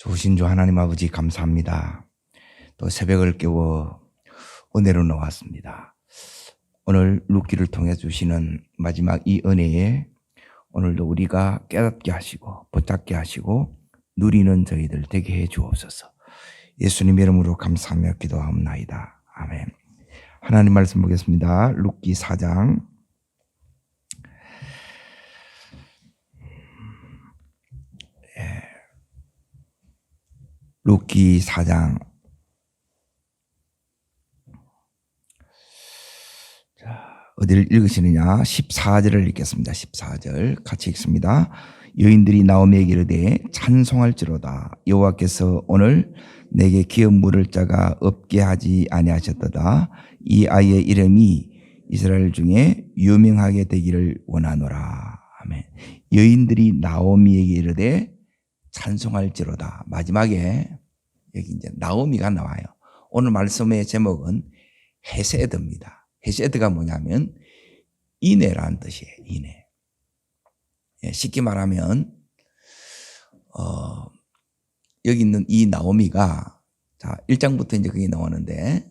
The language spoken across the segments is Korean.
좋으신 주 하나님 아버지 감사합니다. 또 새벽을 깨워 은혜로 나왔습니다. 오늘 룻기를 통해 주시는 마지막 이 은혜에 오늘도 우리가 깨닫게 하시고 붙잡게 하시고 누리는 저희들 되게 해 주옵소서. 예수님 이름으로 감사하며 기도하옵나이다. 아멘. 하나님 말씀 보겠습니다. 룻기 4장 룻기 4장 어디를 읽으시느냐? 14절을 읽겠습니다. 14절 같이 읽습니다. 여인들이 나오미에게 이르되 찬송할지로다. 여호와께서 오늘 내게 기업 물을 자가 없게 하지 아니하셨도다. 이 아이의 이름이 이스라엘 중에 유명하게 되기를 원하노라. 아멘. 여인들이 나오미에게 이르되 찬송할지로다. 마지막에 여기 이제 나오미가 나와요. 오늘 말씀의 제목은 헤세드입니다. 헤세드가 뭐냐면 인애라는 뜻이에요. 인애. 쉽게 말하면 여기 있는 이 나오미가 자 1장부터 이제 그게 나오는데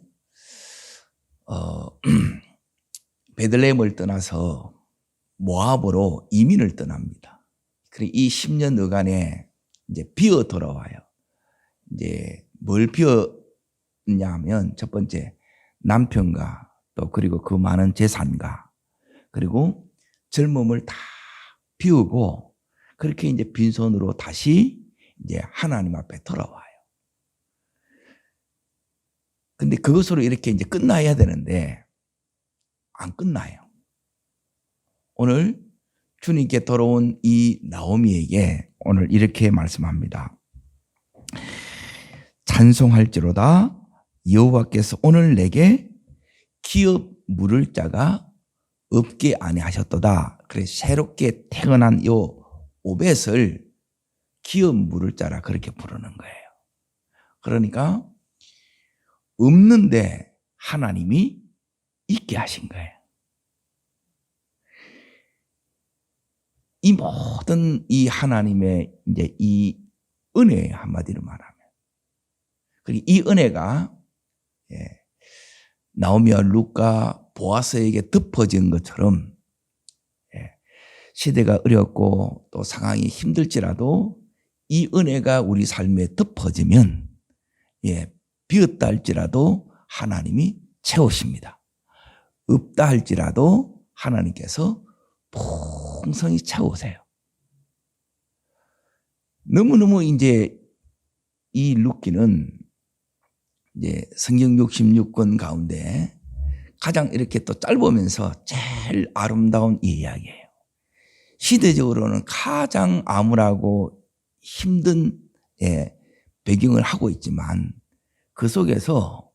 베들레헴을 떠나서 모압으로 이민을 떠납니다. 그리고 이 10년여간에 이제 비어 돌아와요. 이제 뭘 비었냐 하면 첫 번째 남편과 또 그리고 그 많은 재산과 그리고 젊음을 다 비우고 그렇게 이제 빈손으로 다시 이제 하나님 앞에 돌아와요. 근데 그것으로 이렇게 이제 끝나야 되는데 안 끝나요. 오늘 주님께 돌아온 이 나오미에게 오늘 이렇게 말씀합니다. 찬송할지로다. 여호와께서 오늘 내게 기업 물을 자가 없게 아니하셨도다. 그래서 새롭게 태어난 요 오벳을 기업 물을 자라 그렇게 부르는 거예요. 그러니까 없는데 하나님이 있게 하신 거예요. 이 모든 이 하나님의 이제 이 은혜 한마디로 말하면 그리고 이 은혜가 나오미와 룻과 보아스에게 덮어진 것처럼 시대가 어렵고 또 상황이 힘들지라도 이 은혜가 우리 삶에 덮어지면 비었다 할지라도 하나님이 채우십니다. 없다 할지라도 하나님께서 풍성히 채우세요. 너무너무 이제 이 룻기는 이제 성경 66권 가운데 가장 이렇게 또 짧으면서 제일 아름다운 이 이야기예요. 시대적으로는 가장 암울하고 힘든 배경을 하고 있지만 그 속에서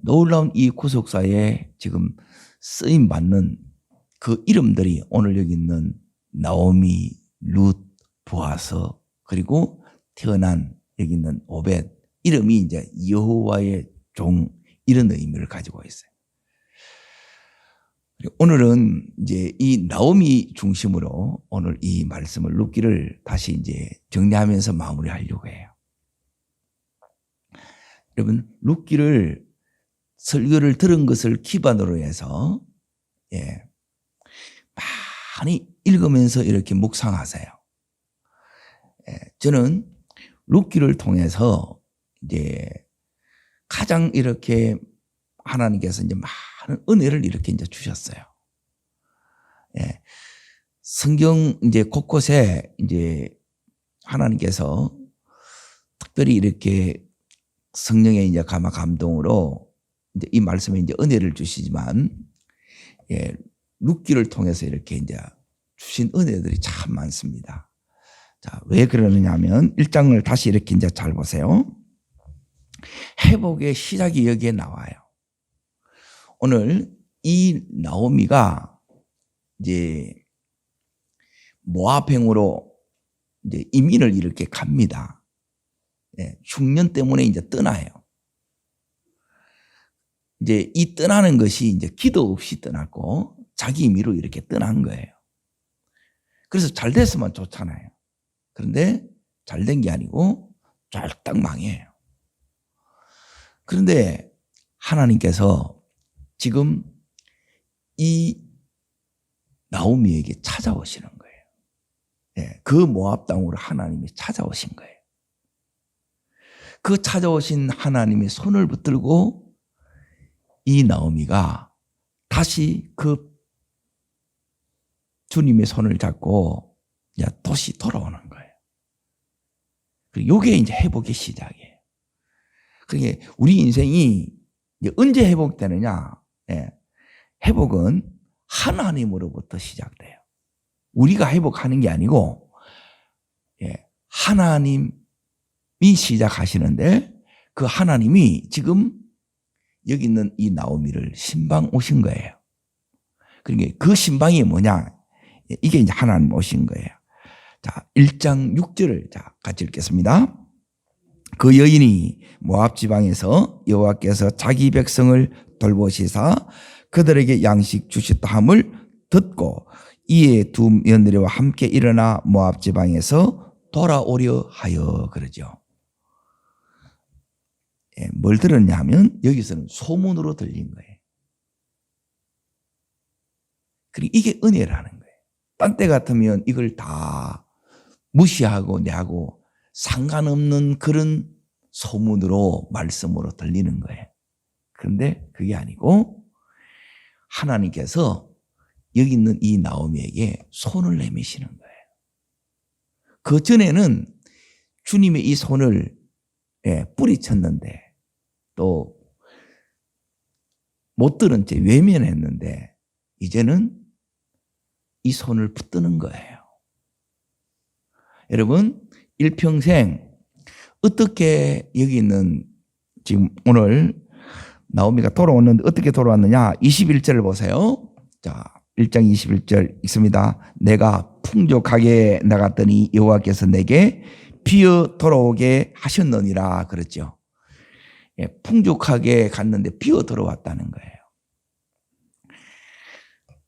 놀라운 이 구속사에 지금 쓰임받는 그 이름들이 오늘 여기 있는 나오미, 룻, 보아스 그리고 태어난 여기 있는 오벳 이름이 이제 여호와의 종 이런 의미를 가지고 있어요. 오늘은 이제 이 나오미 중심으로 오늘 이 말씀을 룻기를 다시 이제 정리하면서 마무리하려고 해요. 여러분 룻기를 설교를 들은 것을 기반으로 해서 많이 읽으면서 이렇게 묵상하세요. 저는 룻기를 통해서 이제 가장 이렇게 하나님께서 이제 많은 은혜를 이렇게 이제 주셨어요. 성경 이제 곳곳에 이제 하나님께서 특별히 이렇게 성령의 이제 감동으로 이제 이 말씀에 이제 은혜를 주시지만 룻기를 통해서 이렇게 이제 주신 은혜들이 참 많습니다. 자, 왜 그러느냐 하면 1장을 다시 이렇게 이제 잘 보세요. 회복의 시작이 여기에 나와요. 오늘 이 나오미가 이제 모압행으로 이제 이민을 이렇게 갑니다. 흉년 때문에 이제 떠나요. 이제 이 떠나는 것이 이제 기도 없이 떠났고 자기 임의로 이렇게 떠난 거예요. 그래서 잘 됐으면 좋잖아요. 그런데 잘 된 게 아니고 쫄딱 망해요. 그런데 하나님께서 지금 이 나오미에게 찾아오시는 거예요. 예, 그 모압 땅으로 하나님이 찾아오신 거예요. 그 찾아오신 하나님의 손을 붙들고 이 나오미가 다시 그 주님의 손을 잡고 다시 돌아오는 거예요. 이게 이제 회복의 시작이에요. 그게 우리 인생이 이제 언제 회복되느냐? 예, 회복은 하나님으로부터 시작돼요. 우리가 회복하는 게 아니고 하나님이 시작하시는데 그 하나님이 지금 여기 있는 이 나오미를 신방 오신 거예요. 그러니까 그 신방이 뭐냐? 이게 이제 하나님 오신 거예요. 자, 1장 6절을 같이 읽겠습니다. 그 여인이 모압 지방에서 여호와께서 자기 백성을 돌보시사 그들에게 양식 주셨다 함을 듣고 이에 두 며느리와 함께 일어나 모압 지방에서 돌아오려 하여 그러죠. 뭘 들었냐 하면 여기서는 소문으로 들린 거예요. 그리고 이게 은혜라는 거예요. 딴 때 같으면 이걸 다 무시하고 내하고 상관없는 그런 소문으로 말씀으로 들리는 거예요. 그런데 그게 아니고 하나님께서 여기 있는 이 나오미에게 손을 내미시는 거예요. 그 전에는 주님의 이 손을 뿌리쳤는데 또 못 들은 채 외면했는데 이제는 이 손을 붙드는 거예요. 여러분, 일평생 어떻게 여기 있는 지금 오늘 나오미가 돌아왔는데 어떻게 돌아왔느냐? 21절을 보세요. 자, 1장 21절 읽습니다. 내가 풍족하게 나갔더니 여호와께서 내게 비어 돌아오게 하셨느니라 그랬죠. 풍족하게 갔는데 비어 돌아왔다는 거예요.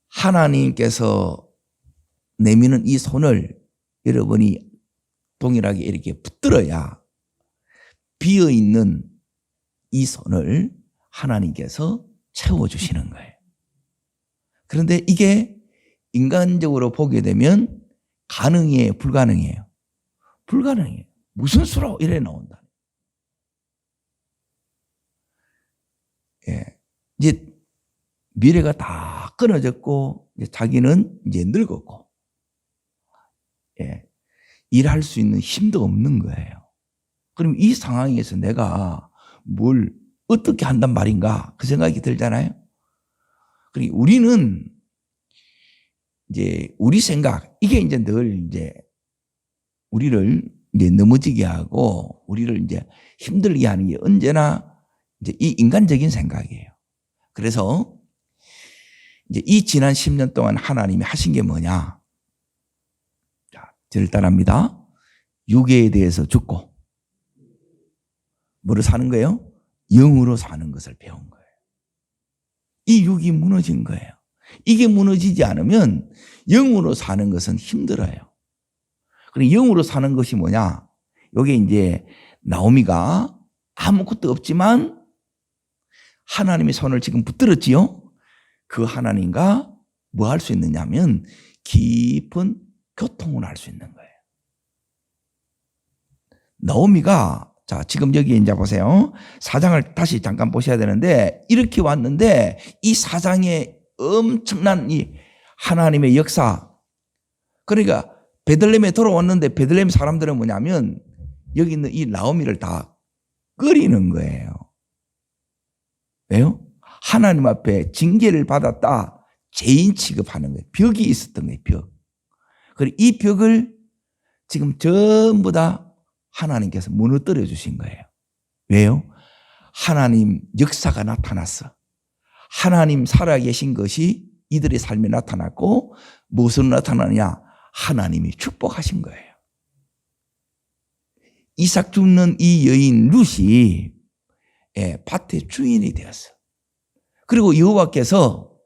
하나님께서 내미는 이 손을 여러분이 동일하게 이렇게 붙들어야 비어있는 이 손을 하나님께서 채워주시는 거예요. 그런데 이게 인간적으로 보게 되면 가능해요, 불가능해요? 불가능해요. 무슨 수로 이래 나온다. 이제 미래가 다 끊어졌고 이제 자기는 이제 늙었고 일할 수 있는 힘도 없는 거예요. 그럼 이 상황에서 내가 뭘 어떻게 한단 말인가 그 생각이 들잖아요. 그러니까 우리는 이제 우리 생각 이게 이제 늘 이제 우리를 이제 넘어지게 하고 우리를 이제 힘들게 하는 게 언제나 이제 이 인간적인 생각이에요. 그래서 이제 이 지난 10년 동안 하나님이 하신 게 뭐냐? 자, 저를 따라합니다. 육에 대해서 죽고 뭐로 사는 거예요? 영으로 사는 것을 배운 거예요. 이 육이 무너진 거예요. 이게 무너지지 않으면 영으로 사는 것은 힘들어요. 그리고 영으로 사는 것이 뭐냐? 여기 이제 나오미가 아무것도 없지만 하나님의 손을 지금 붙들었지요? 그 하나님과 뭐 할 수 있느냐 하면 깊은 교통을 할 수 있는 거예요. 나오미가 자, 지금 여기 이제 보세요. 4장을 다시 잠깐 보셔야 되는데 이렇게 왔는데 이 4장에 엄청난 이 하나님의 역사. 그러니까 베들레헴에 돌아왔는데 베들레헴 사람들은 뭐냐면 여기 있는 이 나오미를 다 끓이는 거예요. 왜요? 하나님 앞에 징계를 받았다. 죄인 취급하는 거예요. 벽이 있었던 거예요. 벽. 그리고 이 벽을 지금 전부 다 하나님께서 무너뜨려 주신 거예요. 왜요? 하나님 역사가 나타났어. 하나님 살아계신 것이 이들의 삶에 나타났고 무엇으로 나타나느냐? 하나님이 축복하신 거예요. 이삭 죽는 이 여인 룻이 밭의 주인이 되었어. 그리고 여호와께서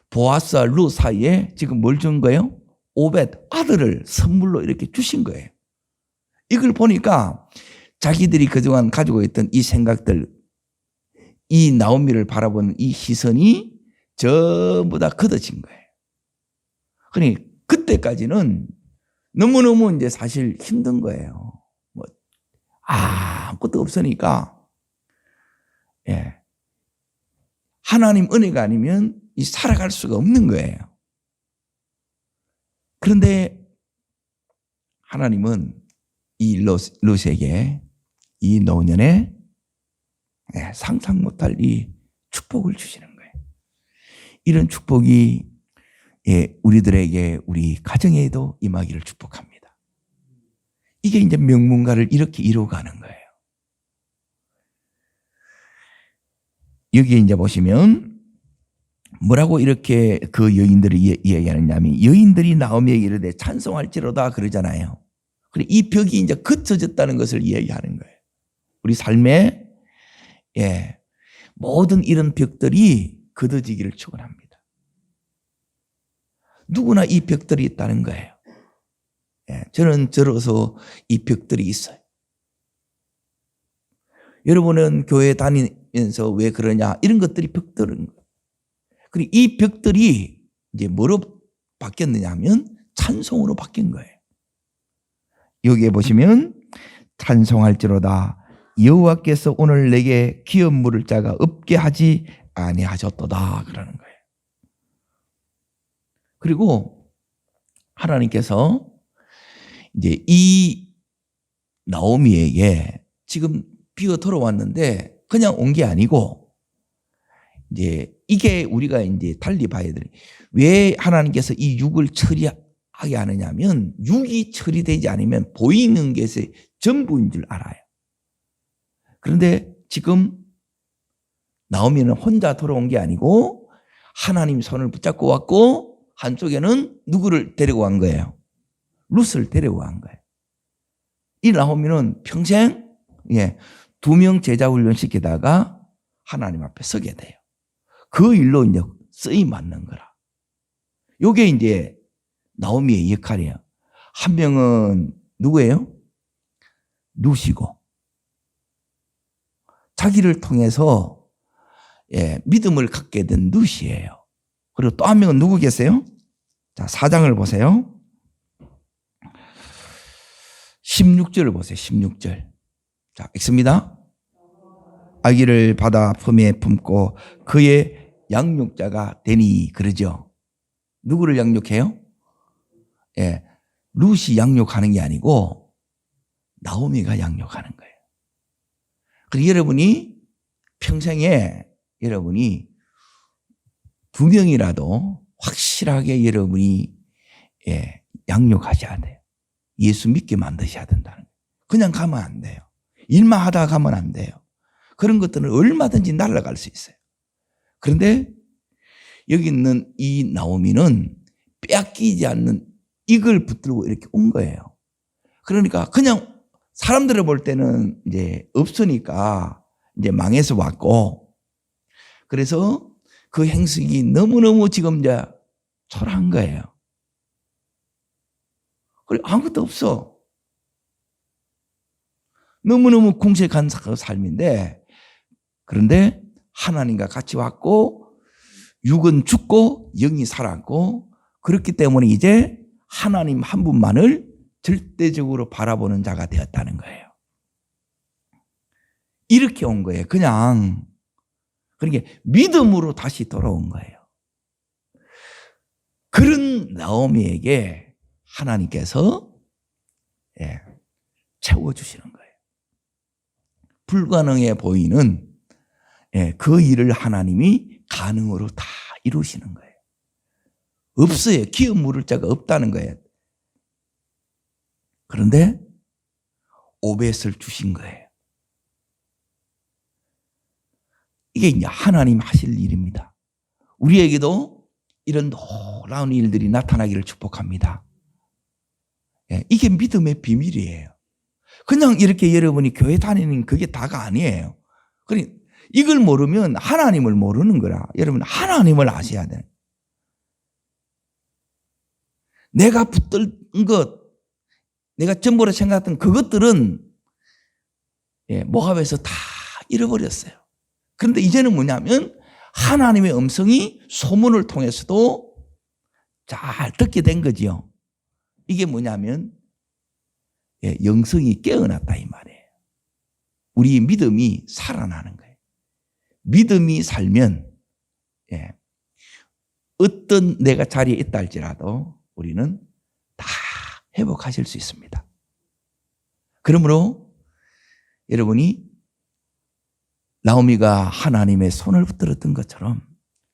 보아스와 룻 사이에 지금 뭘 준 거예요? 오벳 아들을 선물로 이렇게 주신 거예요. 이걸 보니까 자기들이 그동안 가지고 있던 이 생각들, 이 나오미를 바라보는 이 시선이 전부 다 걷어진 거예요. 그러니 그때까지는 너무너무 이제 사실 힘든 거예요. 뭐 아무것도 없으니까. 예. 하나님 은혜가 아니면 이 살아갈 수가 없는 거예요. 그런데 하나님은 이 롯에게 이 노년에 상상 못할 이 축복을 주시는 거예요. 이런 축복이 우리들에게 우리 가정에도 임하기를 축복합니다. 이게 이제 명문가를 이렇게 이루어가는 거예요. 여기 이제 보시면 뭐라고 이렇게 그 여인들이 이야기하느냐면 여인들이 나오미에게 이르되 찬송할지로다 그러잖아요. 그리고 이 벽이 이제 걷어졌다는 것을 이야기하는 거예요. 우리 삶에 모든 이런 벽들이 걷어지기를 축원합니다. 누구나 이 벽들이 있다는 거예요. 저는 저로서 이 벽들이 있어요. 여러분은 교회 다니면서 왜 그러냐 이런 것들이 벽들인 거예요. 그리고 이 벽들이 이제 뭐로 바뀌었느냐 하면 찬송으로 바뀐 거예요. 여기에 보시면 찬송할지로다 여호와께서 오늘 내게 기업 물을 자가 없게 하지 아니하셨도다 그러는 거예요. 그리고 하나님께서 이제 이 나오미에게 지금 비가 돌아왔는데 그냥 온 게 아니고 이제 이게 우리가 이제 달리 봐야 돼. 왜 하나님께서 이 육을 처리하게 하느냐면 육이 처리되지 않으면 보이는 것의 전부인 줄 알아요. 그런데 지금 나오미는 혼자 돌아온 게 아니고 하나님 손을 붙잡고 왔고 한쪽에는 누구를 데리고 간 거예요? 룻을 데리고 간 거예요. 이 나오미는 평생 2명 제자 훈련 시키다가 하나님 앞에 서게 돼요. 그 일로 이제 쓰임 받는 거라. 요게 이제 나오미의 역할이에요. 한 명은 누구예요? 룻이고 자기를 통해서 믿음을 갖게 된 룻이에요. 그리고 또 한 명은 누구 계세요? 자, 4장을 보세요. 16절을 보세요. 16절. 자, 읽습니다. 아기를 받아 품에 품고 그의 양육자가 되니 그러죠. 누구를 양육해요? 룻이 양육하는 게 아니고 나오미가 양육하는 거예요. 그래서 여러분이 평생에 여러분이 2명이라도 확실하게 여러분이 양육하셔야 돼요. 예수 믿게 만드셔야 된다는 거예요. 그냥 가면 안 돼요. 일만 하다가 가면 안 돼요. 그런 것들은 얼마든지 날아갈 수 있어요. 그런데 여기 있는 이 나오미는 빼앗기지 않는 이걸 붙들고 이렇게 온 거예요. 그러니까 그냥 사람들을 볼 때는 이제 없으니까 이제 망해서 왔고 그래서 그 행색이 너무너무 지금 이제 초라한 거예요. 그리고 아무것도 없어. 너무너무 궁색한 삶인데 그런데 하나님과 같이 왔고 육은 죽고 영이 살았고 그렇기 때문에 이제 하나님 한 분만을 절대적으로 바라보는 자가 되었다는 거예요. 이렇게 온 거예요. 그냥 그러니까 믿음으로 다시 돌아온 거예요. 그런 나오미에게 하나님께서 채워주시는 거예요. 불가능해 보이는 그 일을 하나님이 가능으로 다 이루시는 거예요. 없어요. 기업 물을 자가 없다는 거예요. 그런데 오벳을 주신 거예요. 이게 이제 하나님 하실 일입니다. 우리에게도 이런 놀라운 일들이 나타나기를 축복합니다. 이게 믿음의 비밀이에요. 그냥 이렇게 여러분이 교회 다니는 그게 다가 아니에요. 그러니 이걸 모르면 하나님을 모르는 거라. 여러분 하나님을 아셔야 돼요. 내가 붙든 것, 내가 전부로 생각했던 그것들은 모압에서 다 잃어버렸어요. 그런데 이제는 뭐냐면 하나님의 음성이 소문을 통해서도 잘 듣게 된 거지요. 이게 뭐냐면 영성이 깨어났다 이 말이에요. 우리 믿음이 살아나는 거예요. 믿음이 살면 어떤 내가 자리에 있다 할지라도 우리는 다 회복하실 수 있습니다. 그러므로 여러분이 나오미가 하나님의 손을 붙들었던 것처럼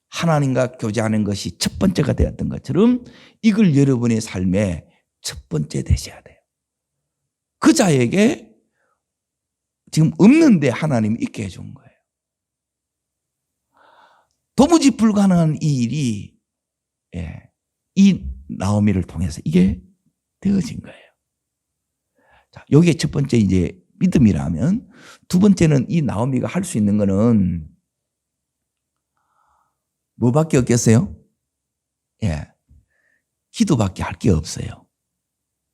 하나님과 교제하는 것이 첫 번째가 되었던 것처럼 이걸 여러분의 삶의 첫 번째 되셔야 돼요. 그 자에게 지금 없는데 하나님이 있게 해준 거예요. 도무지 불가능한 이 일이 이 나오미를 통해서 이게 되어진 거예요. 자, 여기에 첫 번째 이제 믿음이라면 두 번째는 이 나오미가 할 수 있는 거는 뭐밖에 없겠어요? 기도밖에 할 게 없어요.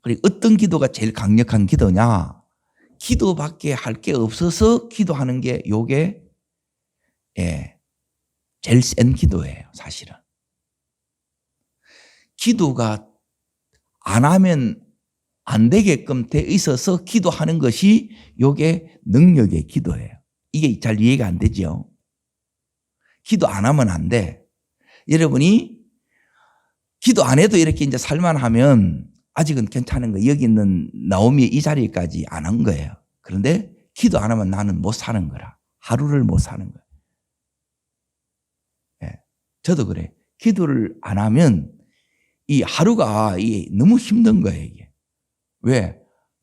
그리고 어떤 기도가 제일 강력한 기도냐? 기도밖에 할 게 없어서 기도하는 게 요게 제일 센 기도예요, 사실은. 기도가 안 하면 안 되게끔 돼 있어서 기도하는 것이 요게 능력의 기도예요. 이게 잘 이해가 안 되죠? 기도 안 하면 안 돼. 여러분이 기도 안 해도 이렇게 이제 살만하면 아직은 괜찮은 거예요. 여기 있는 나오미 이 자리까지 안 한 거예요. 그런데 기도 안 하면 나는 못 사는 거라. 하루를 못 사는 거예요. 저도 그래. 기도를 안 하면 이 하루가 너무 힘든 거예요, 이게. 왜?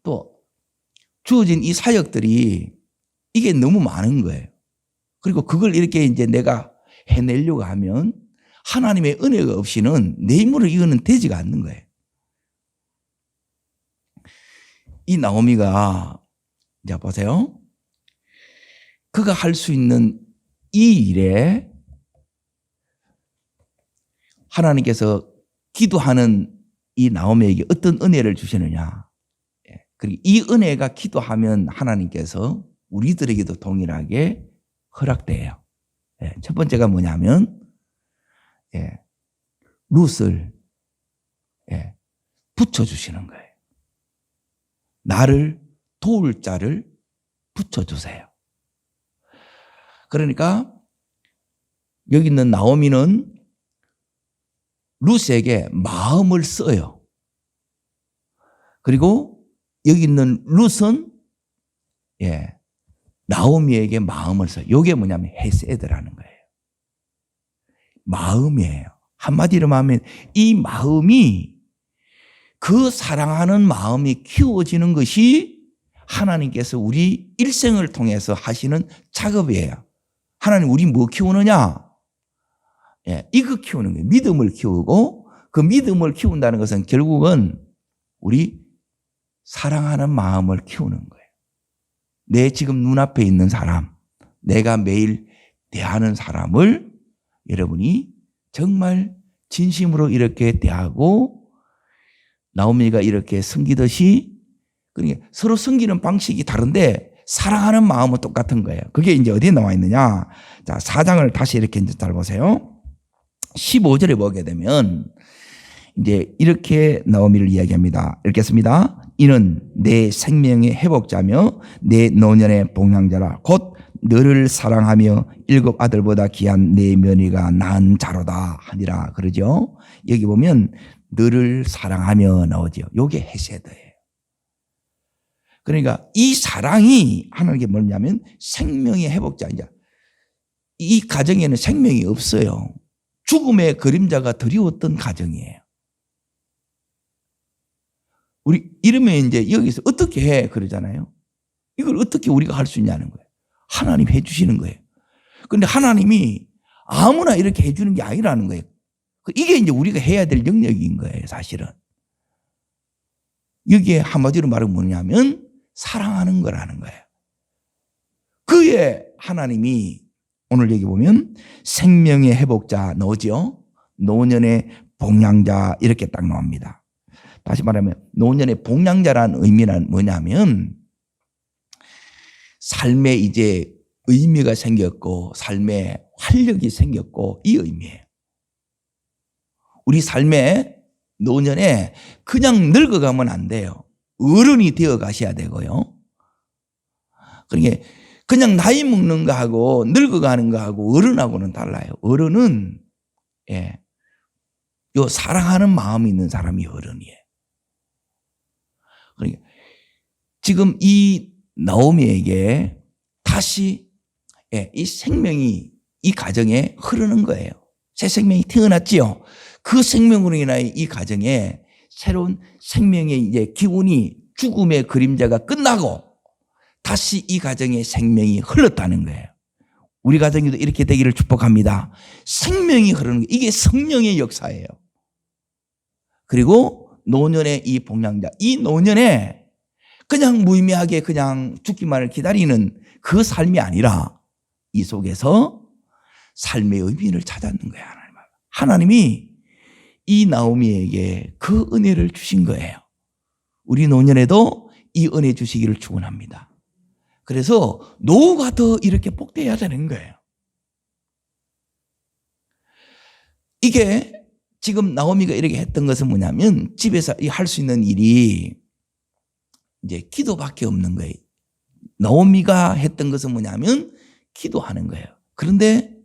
또 주어진 이 사역들이 이게 너무 많은 거예요. 그리고 그걸 이렇게 이제 내가 해내려고 하면 하나님의 은혜가 없이는 내 힘으로 이거는 되지가 않는 거예요. 이 나오미가 자 보세요. 그가 할 수 있는 이 일에 하나님께서 기도하는 이 나오미에게 어떤 은혜를 주시느냐. 그리고 이 은혜가 기도하면 하나님께서 우리들에게도 동일하게 허락돼요. 첫 번째가 뭐냐면 룻을 붙여주시는 거예요. 나를 도울 자를 붙여주세요. 그러니까 여기 있는 나오미는 룻에게 마음을 써요. 그리고 여기 있는 룻은 나오미에게 마음을 써요. 이게 뭐냐면 헤세드라는 거예요. 마음이에요. 한마디로 말하면 이 마음이 그 사랑하는 마음이 키워지는 것이 하나님께서 우리 일생을 통해서 하시는 작업이에요. 하나님 우리 뭐 키우느냐? 이거 키우는 거예요. 믿음을 키우고 그 믿음을 키운다는 것은 결국은 우리 사랑하는 마음을 키우는 거예요. 내 지금 눈앞에 있는 사람, 내가 매일 대하는 사람을 여러분이 정말 진심으로 이렇게 대하고 나오미가 이렇게 섬기듯이 그러니까 서로 섬기는 방식이 다른데 사랑하는 마음은 똑같은 거예요. 그게 이제 어디에 나와 있느냐? 자, 4장을 다시 이렇게 이제 잘 보세요. 15절에 보게 되면 이제 이렇게 나오미를 이야기합니다. 읽겠습니다. 이는 내 생명의 회복자며 내 노년의 복량자라 곧 너를 사랑하며 7 아들보다 귀한 내 며느리가 낳은 자로다 하니라 그러죠. 여기 보면 너를 사랑하며 나오죠. 요게 헤세드예요. 그러니까 이 사랑이 하나님께 뭐냐면 생명의 회복자. 이제 이 가정에는 생명이 없어요. 죽음의 그림자가 드리웠던 가정이에요. 우리 이러면 이제 여기서 어떻게 해 그러잖아요. 이걸 어떻게 우리가 할 수 있냐는 거예요. 하나님 해주시는 거예요. 그런데 하나님이 아무나 이렇게 해주는 게 아니라는 거예요. 이게 이제 우리가 해야 될 영역인 거예요, 사실은. 여기에 한마디로 말하면 뭐냐면 사랑하는 거라는 거예요. 그의 하나님이 오늘 여기 보면 생명의 회복자 너죠. 노년의 복량자 이렇게 딱 나옵니다. 다시 말하면 노년의 복량자라는 의미는 뭐냐면 삶에 이제 의미가 생겼고 삶에 활력이 생겼고 이 의미예요. 우리 삶에 노년에 그냥 늙어가면 안 돼요. 어른이 되어 가셔야 되고요. 그러니까 그냥 나이 먹는 거하고 늙어가는 거하고 어른하고는 달라요. 어른은 요 사랑하는 마음이 있는 사람이 어른이에요. 그러니까 지금 이 나오미에게 다시 이 생명이 이 가정에 흐르는 거예요. 새 생명이 태어났지요. 그 생명으로 인하여 이 가정에 새로운 생명의 이제 기운이 죽음의 그림자가 끝나고 다시 이 가정에 생명이 흘렀다는 거예요. 우리 가정에도 이렇게 되기를 축복합니다. 생명이 흐르는 게 이게 성령의 역사예요. 그리고 노년의 이 복량자, 이 노년에 그냥 무의미하게 그냥 죽기만을 기다리는 그 삶이 아니라 이 속에서 삶의 의미를 찾았는 거예요. 하나님이 이 나오미에게 그 은혜를 주신 거예요. 우리 노년에도 이 은혜 주시기를 축원합니다. 그래서 노후가 더 이렇게 복되어야 되는 거예요. 이게 지금 나오미가 이렇게 했던 것은 뭐냐면 집에서 할 수 있는 일이 이제 기도밖에 없는 거예요. 나오미가 했던 것은 뭐냐면 기도하는 거예요. 그런데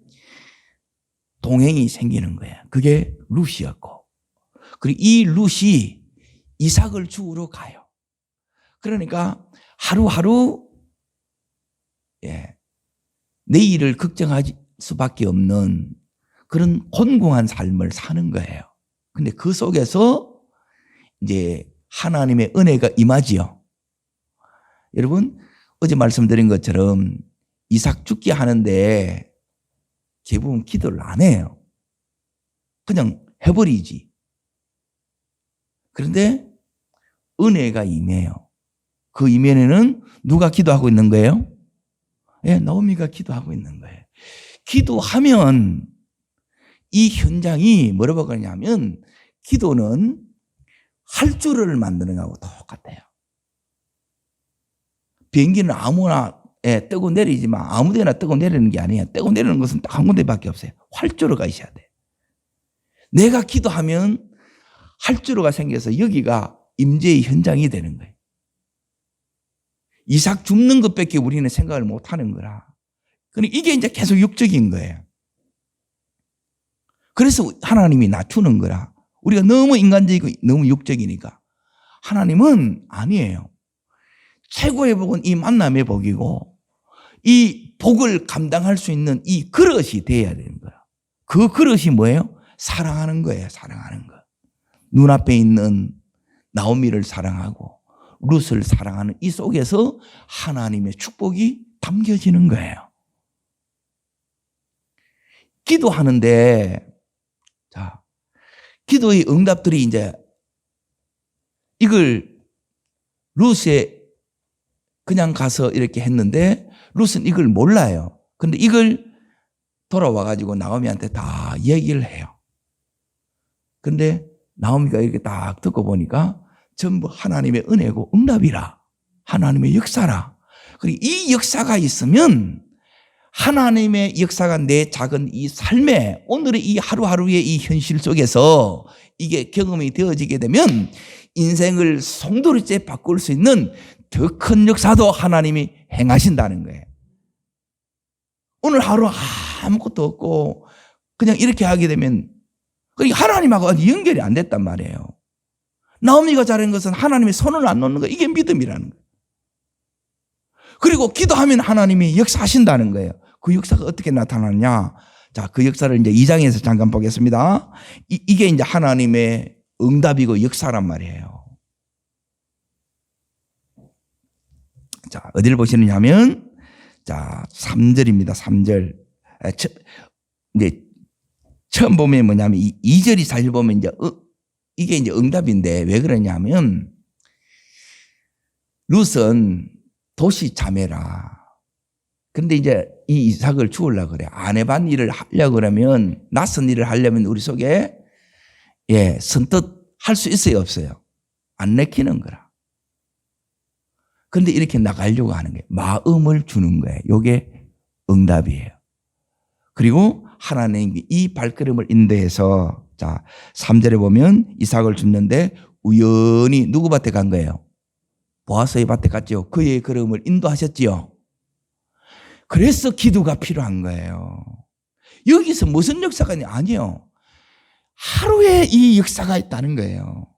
동행이 생기는 거예요. 그게 룻이었고, 그리고 이 룻이 이삭을 주우러 가요. 그러니까 하루하루 내일을 걱정할 수밖에 없는 그런 곤궁한 삶을 사는 거예요. 근데 그 속에서 이제 하나님의 은혜가 임하지요. 여러분, 어제 말씀드린 것처럼 이삭 죽게 하는데 대부분 기도를 안 해요. 그냥 해버리지. 그런데 은혜가 임해요. 그 이면에는 누가 기도하고 있는 거예요? 나오미가 기도하고 있는 거예요. 기도하면 이 현장이 뭐라고 그러냐면 기도는 활주로를 만드는 거하고 똑같아요. 비행기는 아무나 뜨고 내리지만 아무 데나 뜨고 내리는 게 아니에요. 뜨고 내리는 것은 딱 한 군데밖에 없어요. 활주로가 있어야 돼요. 내가 기도하면 활주로가 생겨서 여기가 임재의 현장이 되는 거예요. 이삭 줍는 것밖에 우리는 생각을 못 하는 거라. 그러니까 이게 이제 계속 육적인 거예요. 그래서 하나님이 낮추는 거라. 우리가 너무 인간적이고 너무 육적이니까. 하나님은 아니에요. 최고의 복은 이 만남의 복이고 이 복을 감당할 수 있는 이 그릇이 돼야 되는 거야. 그 그릇이 뭐예요? 사랑하는 거예요. 사랑하는 거. 눈앞에 있는 나오미를 사랑하고 룻을 사랑하는 이 속에서 하나님의 축복이 담겨지는 거예요. 기도하는데 자, 기도의 응답들이 이제 이걸 룻에 그냥 가서 이렇게 했는데 룻은 이걸 몰라요. 그런데 이걸 돌아와가지고 나오미한테 다 얘기를 해요. 그런데 나오미가 이렇게 딱 듣고 보니까 전부 하나님의 은혜고 응답이라. 하나님의 역사라. 그리고 이 역사가 있으면 하나님의 역사가 내 작은 이 삶에 오늘의 이 하루하루의 이 현실 속에서 이게 경험이 되어지게 되면 인생을 송두리째 바꿀 수 있는 더 큰 역사도 하나님이 행하신다는 거예요. 오늘 하루 아무것도 없고 그냥 이렇게 하게 되면 하나님하고 연결이 안 됐단 말이에요. 나오미가 잘한 것은 하나님의 손을 안 놓는 거, 이게 믿음이라는 거예요. 그리고 기도하면 하나님이 역사하신다는 거예요. 그 역사가 어떻게 나타나느냐? 자, 그 역사를 이제 2장에서 잠깐 보겠습니다. 이게 이제 하나님의 응답이고 역사란 말이에요. 자, 어디를 보시느냐 하면, 자, 3절입니다. 3절. 이제 처음 보면 뭐냐면 2절이 4절 보면 이제 이게 이제 응답인데 왜 그러냐면 룻은 도시 자매라. 근데 이제 이 이삭을 주우려고 그래. 안 해본 일을 하려고 그러면, 낯선 일을 하려면 우리 속에 선뜻 할 수 있어요, 없어요? 안 내키는 거라. 그런데 이렇게 나가려고 하는 거예요. 마음을 주는 거예요. 이게 응답이에요. 그리고 하나님이 이 발걸음을 인도해서 자 3절에 보면 이삭을 줍는데 우연히 누구 밭에 간 거예요? 보아스의 밭에 갔죠. 그의 걸음을 인도하셨지요. 그래서 기도가 필요한 거예요. 여기서 무슨 역사가 아니에요. 하루에 이 역사가 있다는 거예요.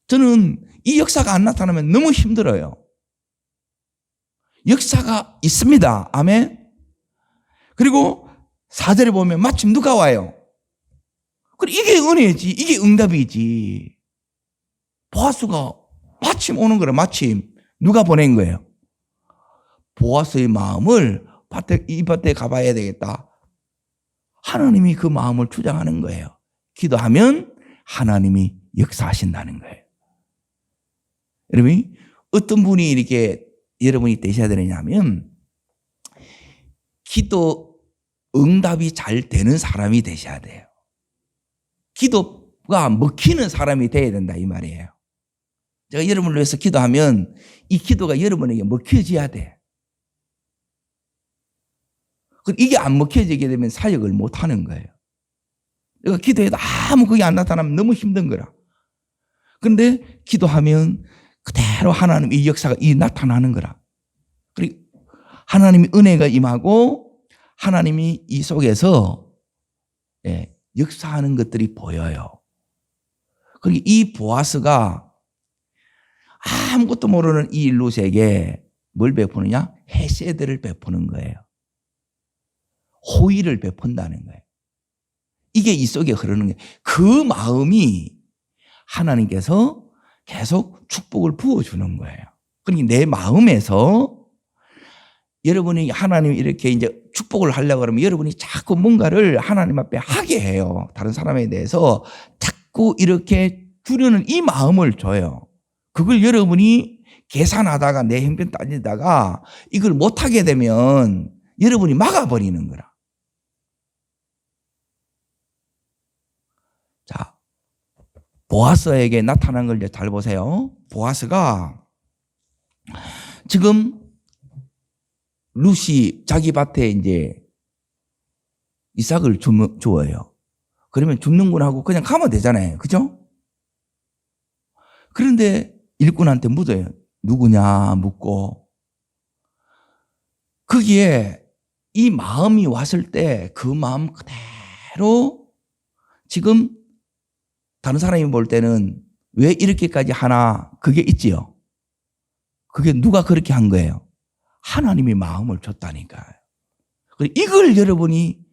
저는 이 역사가 안 나타나면 너무 힘들어요. 역사가 있습니다. 아멘. 그리고 4절에 보면 마침 누가 와요? 이게 은혜지. 이게 응답이지. 보아스가 마침 오는 거라. 마침 누가 보낸 거예요? 보아스의 마음을 이 밭에 가봐야 되겠다. 하나님이 그 마음을 주장하는 거예요. 기도하면 하나님이 역사하신다는 거예요. 여러분, 어떤 분이 이렇게 여러분이 되셔야 되느냐면 기도 응답이 잘 되는 사람이 되셔야 돼요. 기도가 먹히는 사람이 돼야 된다 이 말이에요. 제가 여러분을 위해서 기도하면 이 기도가 여러분에게 먹혀져야 돼. 이게 안 먹혀지게 되면 사역을 못 하는 거예요. 그러니까 기도해도 아무 그게 안 나타나면 너무 힘든 거라. 그런데 기도하면 그대로 하나님 이 역사가 나타나는 거라. 그리고 하나님의 은혜가 임하고 하나님이 이 속에서 역사하는 것들이 보여요. 그리고 이 보아스가 아무것도 모르는 이 룻에게 뭘 베푸느냐? 헤세드를 베푸는 거예요. 호의를 베푼다는 거예요. 이게 이 속에 흐르는 거예요. 그 마음이 하나님께서 계속 축복을 부어주는 거예요. 그러니까 내 마음에서 여러분이 하나님 이렇게 이제 축복을 하려고 그러면 여러분이 자꾸 뭔가를 하나님 앞에 하게 해요. 다른 사람에 대해서 자꾸 이렇게 주려는 이 마음을 줘요. 그걸 여러분이 계산하다가 내 형편 따지다가 이걸 못하게 되면 여러분이 막아버리는 거라. 자, 보아스에게 나타난 걸 잘 보세요. 보아스가 지금 룻이 자기 밭에 이제 이삭을 주어요. 그러면 줍는구나 하고 그냥 가면 되잖아요. 그죠? 그런데 일꾼한테 묻어요. 누구냐 묻고. 거기에 이 마음이 왔을 때 그 마음 그대로 지금 다른 사람이 볼 때는 왜 이렇게까지 하나 그게 있지요. 그게 누가 그렇게 한 거예요? 하나님이 마음을 줬다니까요. 이걸 여러분이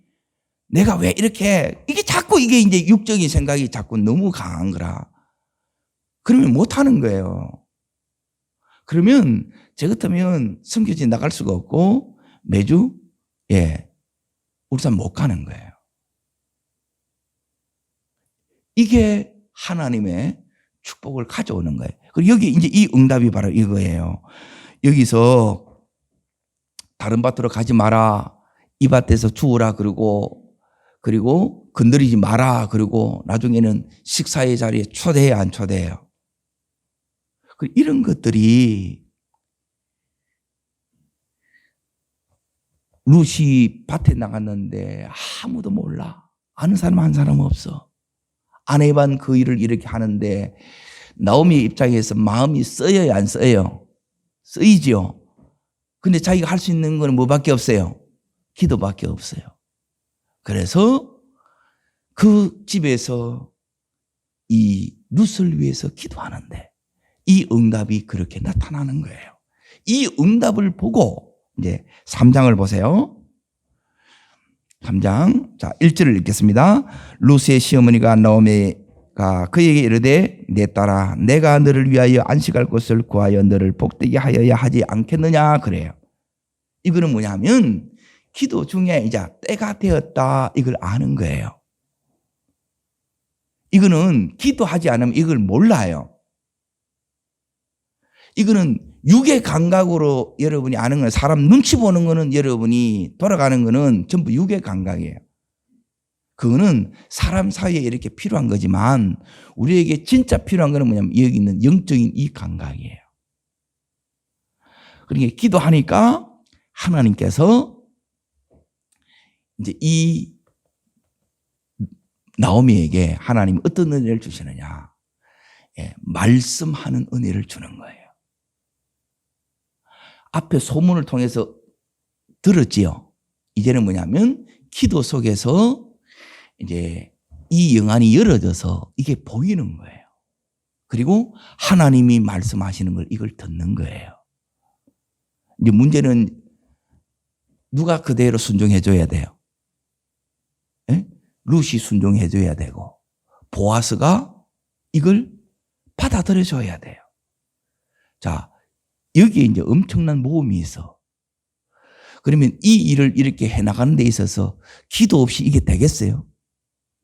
내가 왜 이렇게 이게 자꾸 이게 이제 육적인 생각이 자꾸 너무 강한 거라. 그러면 못 하는 거예요. 그러면 저 같으면 선교지 나갈 수가 없고 매주 울산 못 가는 거예요. 이게 하나님의 축복을 가져오는 거예요. 그리고 여기 이제 이 응답이 바로 이거예요. 여기서 다른 밭으로 가지 마라. 이 밭에서 주우라 그러고 그리고 건드리지 마라 그러고 나중에는 식사의 자리에 초대해야 안 초대해요. 이런 것들이 룻이 밭에 나갔는데 아무도 몰라. 아는 사람 한 사람 없어. 아내만 그 일을 이렇게 하는데 나오미 입장에서 마음이 쓰여야 안 쓰여요? 쓰이죠. 근데 자기가 할 수 있는 건 뭐밖에 없어요? 기도밖에 없어요. 그래서 그 집에서 이 룻을 위해서 기도하는데 이 응답이 그렇게 나타나는 거예요. 이 응답을 보고 이제 3장을 보세요. 3장. 자, 1절을 읽겠습니다. 룻의 시어머니가 나오미가 그에게 이르되 내 딸아 내가 너를 위하여 안식할 곳을 구하여 너를 복되게 하여야 하지 않겠느냐 그래요. 이거는 뭐냐면 기도 중에 이제 때가 되었다 이걸 아는 거예요. 이거는 기도하지 않으면 이걸 몰라요. 이거는 육의 감각으로 여러분이 아는 건 사람 눈치 보는 거는 여러분이 돌아가는 거는 전부 육의 감각이에요. 그거는 사람 사이에 이렇게 필요한 거지만 우리에게 진짜 필요한 거는 뭐냐면 여기 있는 영적인 이 감각이에요. 그러니까 기도하니까 하나님께서 이제 이 나오미에게 하나님이 어떤 은혜를 주시느냐. 말씀하는 은혜를 주는 거예요. 앞에 소문을 통해서 들었지요. 이제는 뭐냐면 기도 속에서 이제 이 영안이 열어져서 이게 보이는 거예요. 그리고 하나님이 말씀하시는 걸 이걸 듣는 거예요. 이제 문제는 누가 그대로 순종해줘야 돼요? 예? 룻이 순종해줘야 되고 보아스가 이걸 받아들여줘야 돼요. 자, 여기에 이제 엄청난 모험이 있어. 그러면 이 일을 이렇게 해나가는 데 있어서 기도 없이 이게 되겠어요?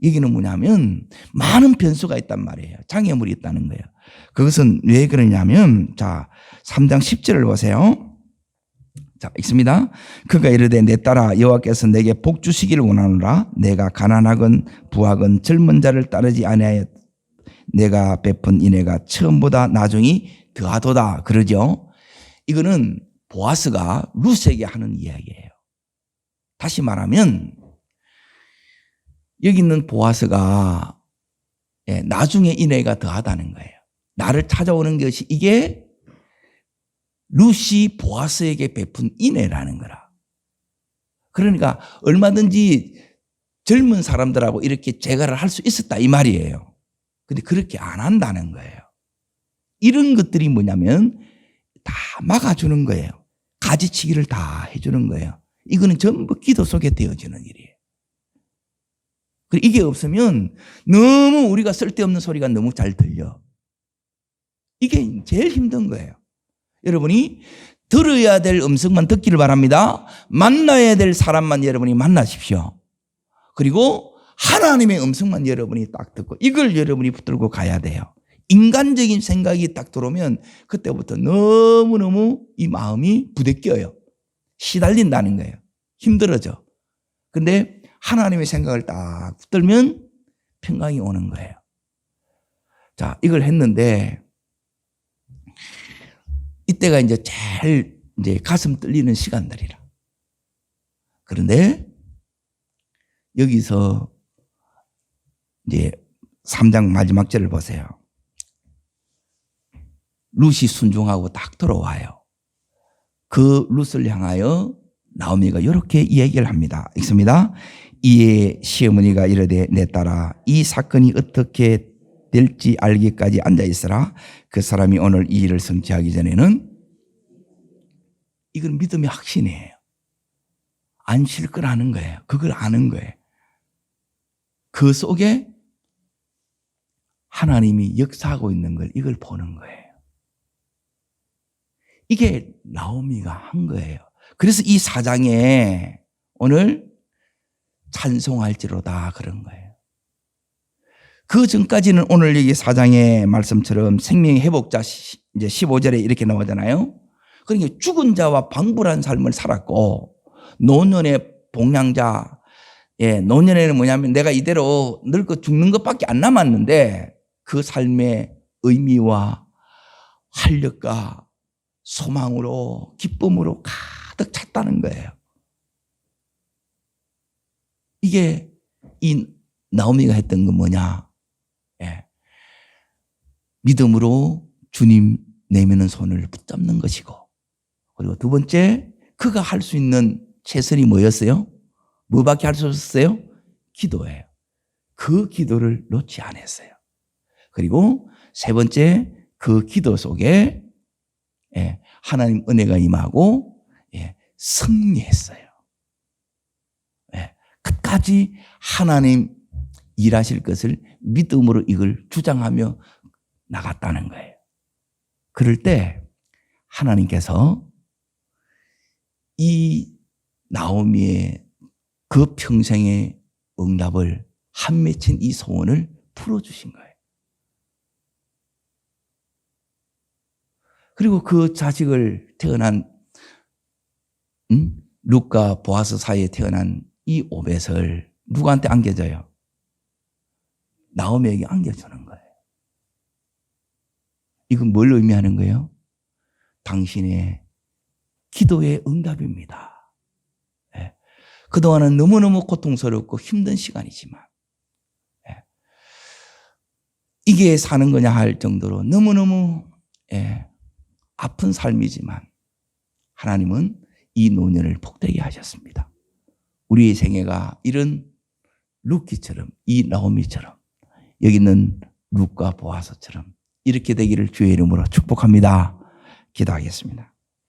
여기는 뭐냐면 많은 변수가 있단 말이에요. 장애물이 있다는 거예요. 그것은 왜 그러냐면 자, 3장 10절을 보세요. 자, 읽습니다. 그가 이르되 내 딸아 여호와께서 내게 복 주시기를 원하노라. 내가 가난하건 부하건 젊은 자를 따르지 아니하여 내가 베푼 인애가 처음보다 나중이 더하도다. 그러죠. 이거는 보아스가 룻에게 하는 이야기예요. 다시 말하면 여기 있는 보아스가 나중에 인애가 더하다는 거예요. 나를 찾아오는 것이 이게 룻이 보아스에게 베푼 인애라는 거라. 그러니까 얼마든지 젊은 사람들하고 이렇게 재가를 할 수 있었다 이 말이에요. 근데 그렇게 안 한다는 거예요. 이런 것들이 뭐냐면 다 막아주는 거예요. 가지치기를 다 해주는 거예요. 이거는 전부 기도 속에 되어지는 일이에요. 그리고 이게 없으면 너무 우리가 쓸데없는 소리가 너무 잘 들려. 이게 제일 힘든 거예요. 여러분이 들어야 될 음성만 듣기를 바랍니다. 만나야 될 사람만 여러분이 만나십시오. 그리고 하나님의 음성만 여러분이 딱 듣고 이걸 여러분이 붙들고 가야 돼요. 인간적인 생각이 딱 들어오면 그때부터 너무너무 이 마음이 부대껴요. 시달린다는 거예요. 힘들어져. 근데 하나님의 생각을 딱 붙들면 평강이 오는 거예요. 자, 이걸 했는데 이때가 이제 제일 이제 가슴 떨리는 시간들이라. 그런데 여기서 이제 3장 마지막 절을 보세요. 룻이 순종하고 딱 들어와요. 그 룻을 향하여 나오미가 이렇게 이야기를 합니다. 읽습니다. 이에 시어머니가 이르되 내 딸아 이 사건이 어떻게 될지 알기까지 앉아있으라. 그 사람이 오늘 이 일을 성취하기 전에는 이건 믿음의 확신이에요. 안 쉴 거라는 거예요. 그걸 아는 거예요. 그 속에 하나님이 역사하고 있는 걸 이걸 보는 거예요. 이게 나오미가 한 거예요. 그래서 이 4장에 오늘 찬송할지로다 그런 거예요. 그 전까지는 오늘 여기 4장의 말씀처럼 생명의 회복자 이제 15절에 이렇게 나오잖아요. 그러니까 죽은 자와 방불한 삶을 살았고 노년의 복량자, 노년에는 뭐냐면 내가 이대로 늙어 죽는 것밖에 안 남았는데 그 삶의 의미와 활력과 소망으로 기쁨으로 가득 찼다는 거예요. 이게 이 나오미가 했던 건 뭐냐? 믿음으로 주님 내미는 손을 붙잡는 것이고, 그리고 두 번째 그가 할 수 있는 최선이 뭐였어요? 뭐밖에 할 수 없었어요? 기도예요. 그 기도를 놓지 않았어요. 그리고 세 번째 그 기도 속에 하나님 은혜가 임하고 승리했어요. 끝까지 하나님 일하실 것을 믿음으로 이걸 주장하며 나갔다는 거예요. 그럴 때 하나님께서 이 나오미의 그 평생의 응답을 한 맺힌 이 소원을 풀어주신 거예요. 그리고 그 자식을 태어난 룻과 보아스 사이에 태어난 이 오벳을 누구한테 안겨줘요? 나오미에게 안겨주는 거예요. 이건 뭘 의미하는 거예요? 당신의 기도의 응답입니다. 예. 그동안은 너무너무 고통스럽고 힘든 시간이지만 이게 사는 거냐 할 정도로 너무너무 아픈 삶이지만 하나님은 이 노년을 복되게 하셨습니다. 우리의 생애가 이런 루키처럼, 이 나오미처럼, 여기 있는 룻과 보아스처럼 이렇게 되기를 주의 이름으로 축복합니다. 기도하겠습니다.